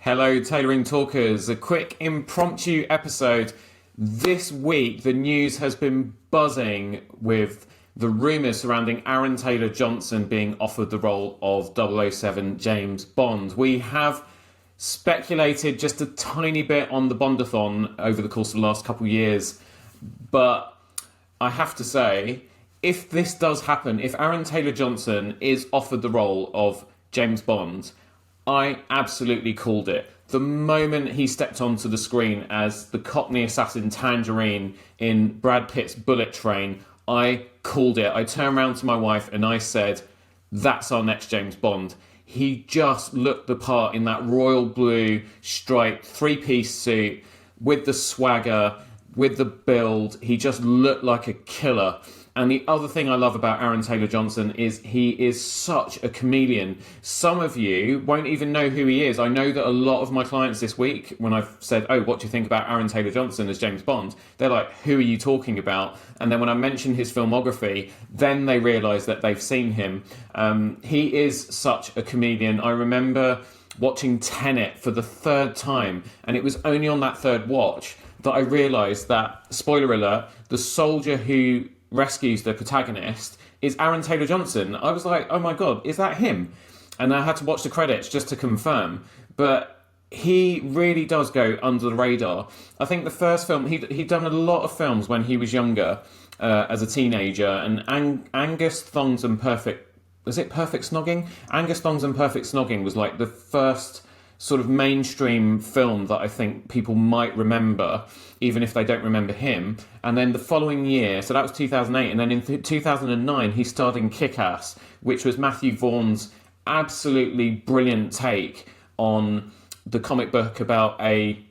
Hello, Tailoring Talkers. A quick impromptu episode. This week, the news has been buzzing with the rumours surrounding Aaron Taylor-Johnson being offered the role of 007 James Bond. We have speculated just a tiny bit on the Bondathon over the course of the last couple of years, but I have to say, if this does happen, if Aaron Taylor-Johnson is offered the role of James Bond, I absolutely called it. The moment he stepped onto the screen as the Cockney assassin Tangerine in Brad Pitt's Bullet Train, I called it. I turned around to my wife and I said, that's our next James Bond. He just looked the part in that royal blue striped three-piece suit with the swagger, with the build. He just looked like a killer. And the other thing I love about Aaron Taylor-Johnson is he is such a chameleon. Some of you won't even know who he is. I know that a lot of my clients this week, when I've said, oh, what do you think about Aaron Taylor-Johnson as James Bond? They're like, who are you talking about? And then when I mention his filmography, then they realise that they've seen him. He is such a chameleon. I remember watching Tenet for the third time, and it was only on that third watch that I realised that, spoiler alert, the soldier who rescues the protagonist is Aaron Taylor-Johnson. I was like, oh my god, is that him? And I had to watch the credits just to confirm. But he really does go under the radar. I think the first film, he'd done a lot of films when he was younger, as a teenager, and Angus Thongs and Perfect Snogging? Angus Thongs and Perfect Snogging was like the first sort of mainstream film that I think people might remember, even if they don't remember him. And then the following year, so that was 2008, and then in 2009 he starred in Kick-Ass, which was Matthew Vaughan's absolutely brilliant take on the comic book about a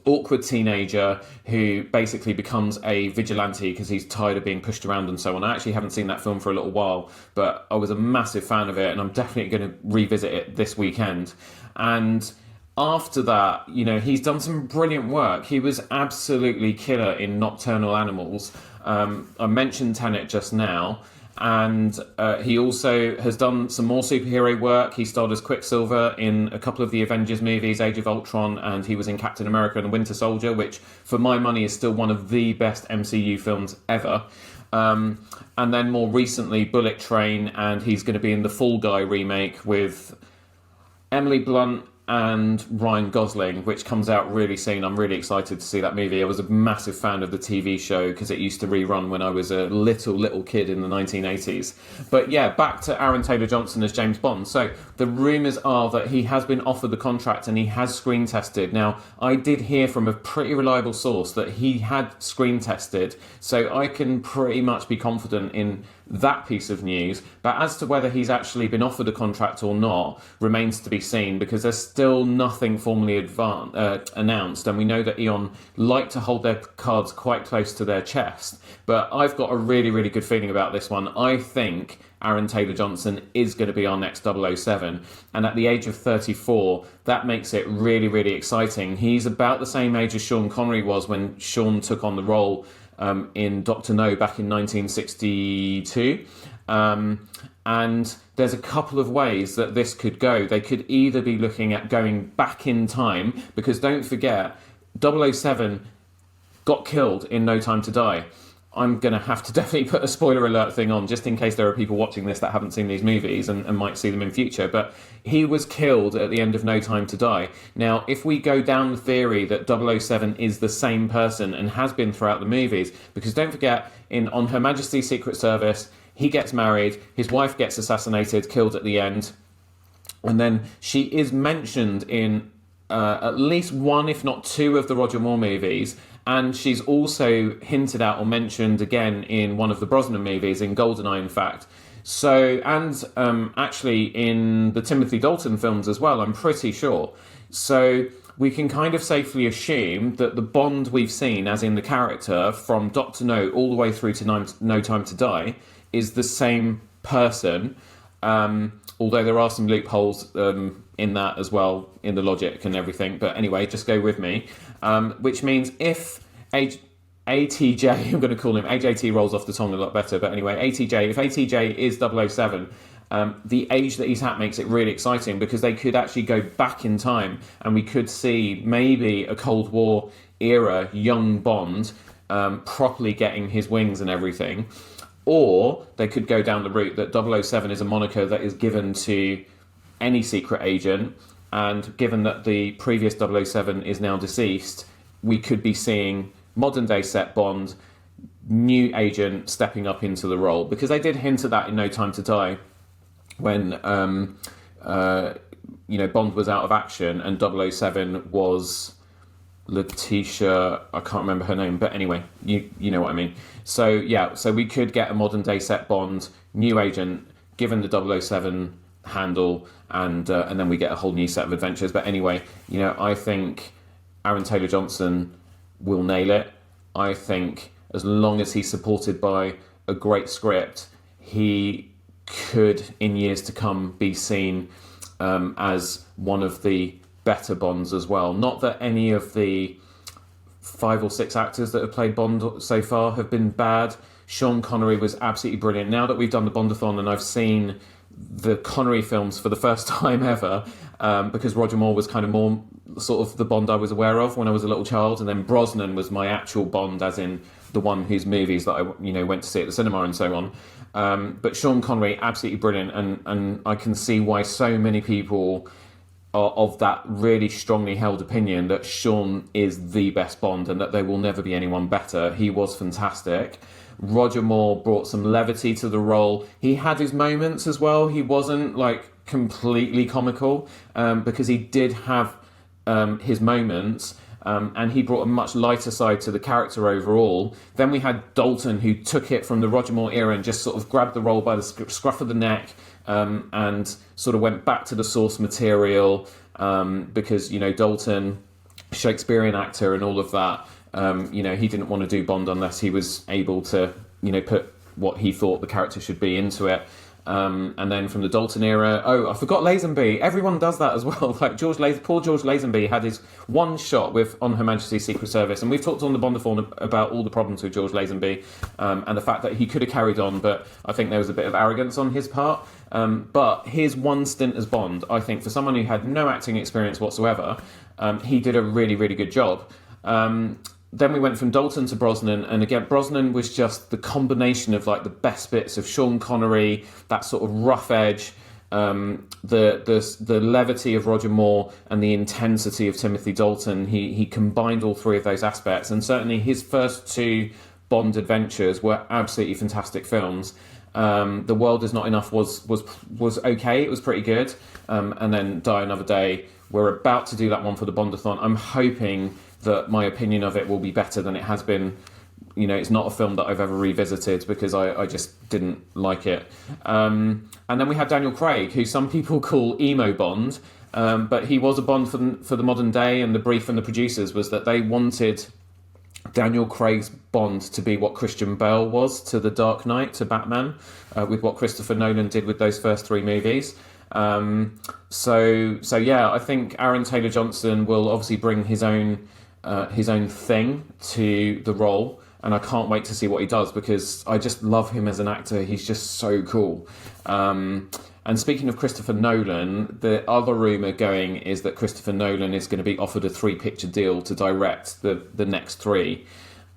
awkward teenager who basically becomes a vigilante because he's tired of being pushed around and so on. I actually haven't seen that film for a little while, but I was a massive fan of it, and I'm definitely going to revisit it this weekend. And after that, you know, he's done some brilliant work. He was absolutely killer in Nocturnal Animals. I mentioned Tenet just now. And he also has done some more superhero work. He starred as Quicksilver in a couple of the Avengers movies, Age of Ultron, and he was in Captain America and the Winter Soldier, which, for my money, is still one of the best MCU films ever. And then more recently, Bullet Train, and he's going to be in the Fall Guy remake with Emily Blunt and Ryan Gosling, which comes out really soon. I'm really excited to see that movie. I was a massive fan of the TV show because it used to rerun when I was a little kid in the 1980s. But yeah, back to Aaron Taylor-Johnson as James Bond. So the rumours are that he has been offered the contract and he has screen tested. Now, I did hear from a pretty reliable source that he had screen tested, so I can pretty much be confident in that piece of news. But as to whether he's actually been offered a contract or not remains to be seen, because there's still nothing formally announced, and we know that Eon like to hold their cards quite close to their chest. But I've got a really, really good feeling about this one. I think Aaron Taylor-Johnson is going to be our next 007, and at the age of 34, that makes it really, really exciting. He's about the same age as Sean Connery was when Sean took on the role in Dr. No back in 1962. And there's a couple of ways that this could go. They could either be looking at going back in time, because don't forget, 007 got killed in No Time to Die. I'm going to have to definitely put a spoiler alert thing on, just in case there are people watching this that haven't seen these movies and might see them in future. But he was killed at the end of No Time to Die. Now, if we go down the theory that 007 is the same person and has been throughout the movies, because don't forget, on Her Majesty's Secret Service, he gets married, his wife gets assassinated, killed at the end, and then she is mentioned in at least one, if not two, of the Roger Moore movies. And she's also hinted at or mentioned again in one of the Brosnan movies, in GoldenEye, in fact. So, and actually in the Timothy Dalton films as well, I'm pretty sure. So we can kind of safely assume that the Bond we've seen, as in the character, from Dr. No all the way through to No Time to Die, is the same person. Although there are some loopholes in that as well, in the logic and everything. But anyway, just go with me. Which means if ATJ, I'm going to call him, AJT rolls off the tongue a lot better, but anyway, ATJ, if ATJ is 007, The age that he's at makes it really exciting because they could actually go back in time and we could see maybe a Cold War era young Bond properly getting his wings and everything. Or they could go down the route that 007 is a moniker that is given to any secret agent, and given that the previous 007 is now deceased, we could be seeing modern day set Bond, new agent stepping up into the role, because they did hint at that in No Time to Die when Bond was out of action and 007 was Letitia, I can't remember her name, but anyway, you know what I mean. So we could get a modern day set Bond, new agent, given the 007 handle, and then we get a whole new set of adventures. But anyway, I think Aaron Taylor-Johnson will nail it. I think as long as he's supported by a great script, he could, in years to come, be seen as one of the better Bonds as well. Not that any of the 5 or 6 actors that have played Bond so far have been bad. Sean Connery was absolutely brilliant. Now that we've done the Bondathon and I've seen the Connery films for the first time ever, because Roger Moore was kind of more sort of the Bond I was aware of when I was a little child, and then Brosnan was my actual Bond, as in the one whose movies that I went to see at the cinema and so on. But Sean Connery, absolutely brilliant, and I can see why so many people are of that really strongly held opinion that Sean is the best Bond and that there will never be anyone better. He was fantastic. Roger Moore brought some levity to the role. He had his moments as well. He wasn't completely comical, because he did have his moments, and he brought a much lighter side to the character overall. Then we had Dalton, who took it from the Roger Moore era and just sort of grabbed the role by the scruff of the neck, and sort of went back to the source material, because Dalton, Shakespearean actor and all of that, he didn't want to do Bond unless he was able to put what he thought the character should be into it. And then from the Dalton era, I forgot Lazenby. Everyone does that as well. Like poor George Lazenby had his one shot with On Her Majesty's Secret Service, and we've talked on the Bondathon about all the problems with George Lazenby, and the fact that he could have carried on, but I think there was a bit of arrogance on his part. But his one stint as Bond, I think, for someone who had no acting experience whatsoever, he did a really, really good job. Then we went from Dalton to Brosnan, and again, Brosnan was just the combination of the best bits of Sean Connery, that sort of rough edge, the levity of Roger Moore, and the intensity of Timothy Dalton. He combined all three of those aspects, and certainly his first 2 Bond adventures were absolutely fantastic films. The World Is Not Enough was okay, it was pretty good, and then Die Another Day. We're about to do that one for the Bondathon. I'm hoping that my opinion of it will be better than it has been. It's not a film that I've ever revisited because I just didn't like it. And then we had Daniel Craig, who some people call emo Bond, but he was a Bond for the modern day, and the brief from the producers was that they wanted Daniel Craig's Bond to be what Christian Bale was to The Dark Knight, to Batman, with what Christopher Nolan did with those first 3 movies. So yeah, I think Aaron Taylor-Johnson will obviously bring his own thing to the role, and I can't wait to see what he does, because I just love him as an actor. He's just so cool. And speaking of Christopher Nolan, the other rumour going is that Christopher Nolan is going to be offered a 3-picture deal to direct the next 3.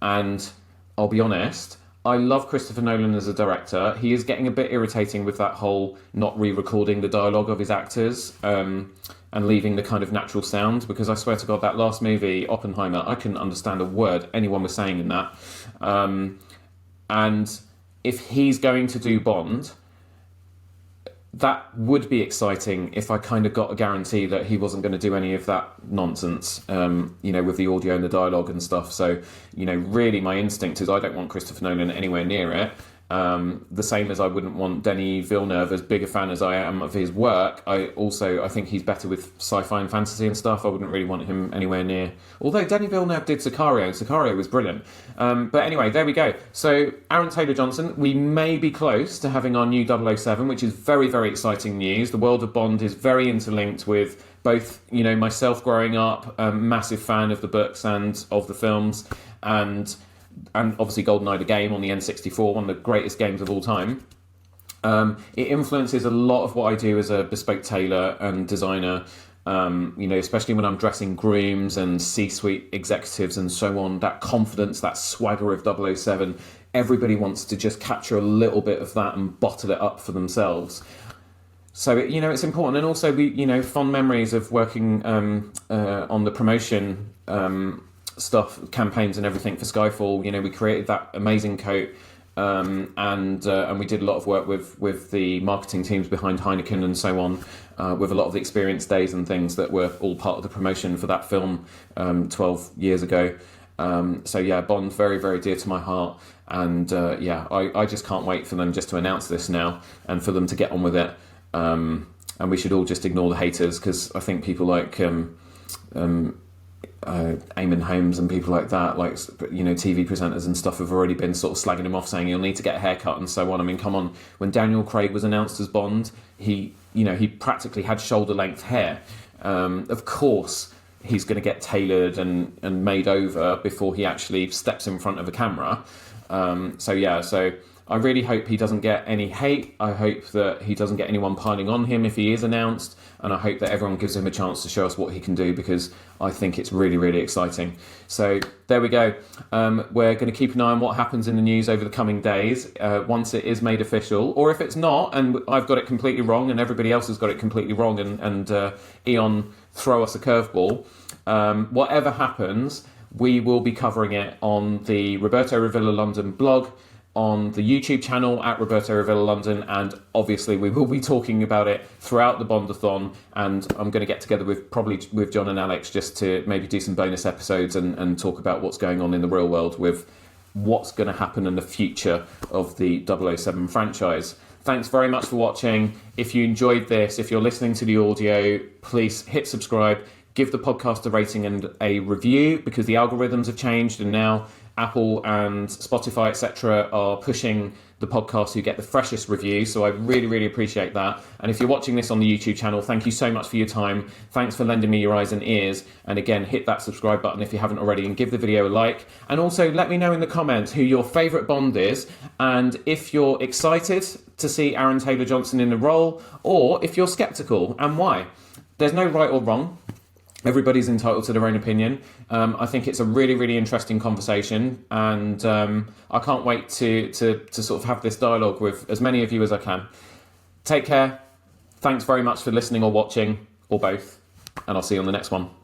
And I'll be honest, I love Christopher Nolan as a director. He is getting a bit irritating with that whole not re-recording the dialogue of his actors, and leaving the kind of natural sound, because I swear to God, that last movie, Oppenheimer, I couldn't understand a word anyone was saying in that. And if he's going to do Bond, that would be exciting if I kind of got a guarantee that he wasn't going to do any of that nonsense, with the audio and the dialogue and stuff. So, really my instinct is I don't want Christopher Nolan anywhere near it. The same as I wouldn't want Denis Villeneuve, as big a fan as I am of his work. I think he's better with sci-fi and fantasy and stuff. I wouldn't really want him anywhere near. Although Denis Villeneuve did Sicario. Sicario was brilliant. But anyway, there we go. So Aaron Taylor-Johnson, we may be close to having our new 007, which is very, very exciting news. The world of Bond is very interlinked with both, myself growing up, a massive fan of the books and of the films, and obviously GoldenEye the game on the N64, one of the greatest games of all time. It influences a lot of what I do as a bespoke tailor and designer. Especially when I'm dressing grooms and C-suite executives and so on, that confidence, that swagger of 007, everybody wants to just capture a little bit of that and bottle it up for themselves. So, it's important. And also, fond memories of working on the promotion stuff, campaigns and everything for Skyfall. We created that amazing coat. And we did a lot of work with the marketing teams behind Heineken and so on, with a lot of the experience days and things that were all part of the promotion for that film 12 years ago. Bond, very, very dear to my heart. And I just can't wait for them just to announce this now and for them to get on with it. And we should all just ignore the haters, because I think people like Eamon Holmes and people like that, TV presenters and stuff, have already been sort of slagging him off, saying you'll need to get a haircut and so on. I mean, come on, when Daniel Craig was announced as Bond, he practically had shoulder length hair. Of course he's going to get tailored and made over before he actually steps in front of a camera. So I really hope he doesn't get any hate. I hope that he doesn't get anyone piling on him if he is announced. And I hope that everyone gives him a chance to show us what he can do, because I think it's really, really exciting. So there we go. We're going to keep an eye on what happens in the news over the coming days, once it is made official. Or if it's not, and I've got it completely wrong and everybody else has got it completely wrong, and Eon throw us a curveball. Whatever happens, we will be covering it on the Roberto Revilla London blog, on the YouTube channel at Roberto Revilla London, and obviously we will be talking about it throughout the Bondathon. And I'm going to get together with John and Alex just to maybe do some bonus episodes and talk about what's going on in the real world with what's going to happen in the future of the 007 franchise. Thanks very much for watching. If you enjoyed this, if you're listening to the audio, please hit subscribe, give the podcast a rating and a review, because the algorithms have changed and now Apple and Spotify, etc., are pushing the podcast who get the freshest review. So I really, really appreciate that. And if you're watching this on the YouTube channel, thank you so much for your time. Thanks for lending me your eyes and ears. And again, hit that subscribe button if you haven't already, and give the video a like. And also let me know in the comments who your favourite Bond is, and if you're excited to see Aaron Taylor-Johnson in the role, or if you're sceptical, and why. There's no right or wrong. Everybody's entitled to their own opinion. I think it's a really, really interesting conversation, and I can't wait to sort of have this dialogue with as many of you as I can. Take care. Thanks very much for listening or watching, or both, and I'll see you on the next one.